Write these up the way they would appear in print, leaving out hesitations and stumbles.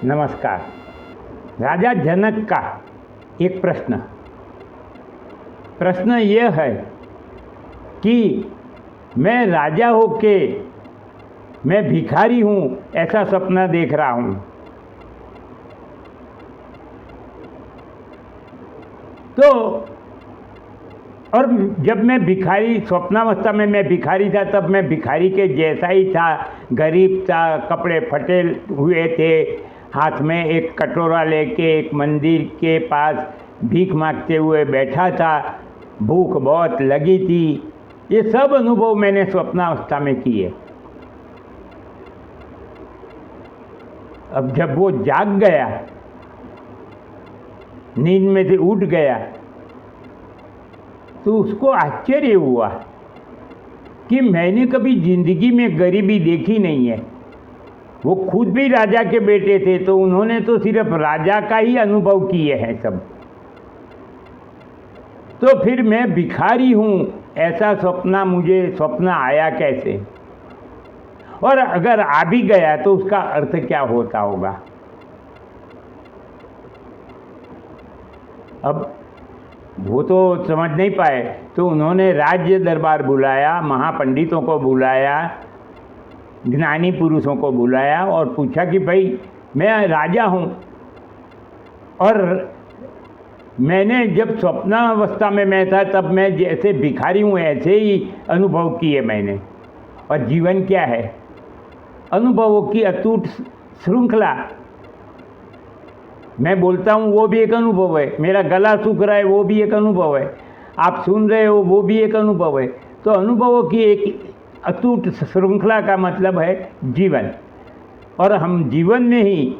नमस्कार। राजा जनक का एक प्रश्न ये है कि मैं राजा होके मैं भिखारी हूँ ऐसा सपना देख रहा हूँ। तो और जब मैं भिखारी स्वप्नावस्था में मैं भिखारी था, तब मैं भिखारी के जैसा ही था, गरीब था, कपड़े फटे हुए थे, हाथ में एक कटोरा लेके एक मंदिर के पास भीख मांगते हुए बैठा था, भूख बहुत लगी थी। ये सब अनुभव मैंने स्वप्नावस्था में किए। अब जब वो जाग गया, नींद में से उठ गया, तो उसको आश्चर्य हुआ कि मैंने कभी जिंदगी में गरीबी देखी नहीं है। वो खुद भी राजा के बेटे थे, तो उन्होंने तो सिर्फ राजा का ही अनुभव किए हैं सब। तो फिर मैं भिखारी हूँ ऐसा मुझे स्वप्न आया कैसे, और अगर आ भी गया तो उसका अर्थ क्या होता होगा। अब वो तो समझ नहीं पाए, तो उन्होंने राज्य दरबार बुलाया, महापंडितों को बुलाया, ज्ञानी पुरुषों को बुलाया और पूछा कि भाई मैं राजा हूँ और मैंने जब स्वप्नावस्था में मैं था तब मैं जैसे भिखारी हूँ ऐसे ही अनुभव किए मैंने। और जीवन क्या है? अनुभवों की अटूट श्रृंखला। मैं बोलता हूँ वो भी एक अनुभव है, मेरा गला सूख रहा है वो भी एक अनुभव है, आप सुन रहे हो वो भी एक अनुभव है। तो अनुभवों की एक अटूट श्रृंखला का मतलब है जीवन। और हम जीवन में ही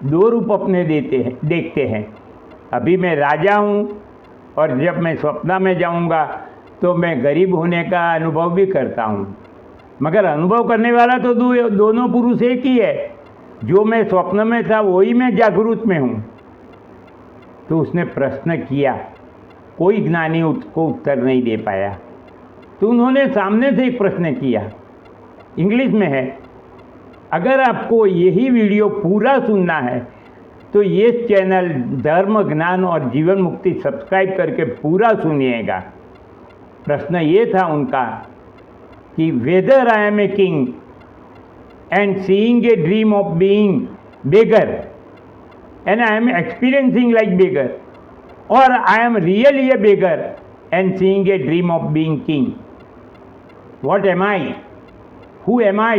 दो रूप अपने देखते हैं। अभी मैं राजा हूँ और जब मैं स्वप्न में जाऊँगा तो मैं गरीब होने का अनुभव भी करता हूँ, मगर अनुभव करने वाला तो दोनों पुरुष एक ही है। जो मैं स्वप्न में था वही मैं जागृत में हूँ। तो उसने प्रश्न किया, कोई ज्ञानी उसको उत्तर नहीं दे पाया। तो उन्होंने सामने से एक प्रश्न किया, इंग्लिश में है। अगर आपको यही वीडियो पूरा सुनना है तो ये चैनल धर्म, ज्ञान और जीवन मुक्ति सब्सक्राइब करके पूरा सुनिएगा। प्रश्न ये था उनका कि whether I am a king and seeing a dream of being beggar and I am experiencing like beggar, or I am really a beggar and seeing a dream of being king. What am I? Who am I?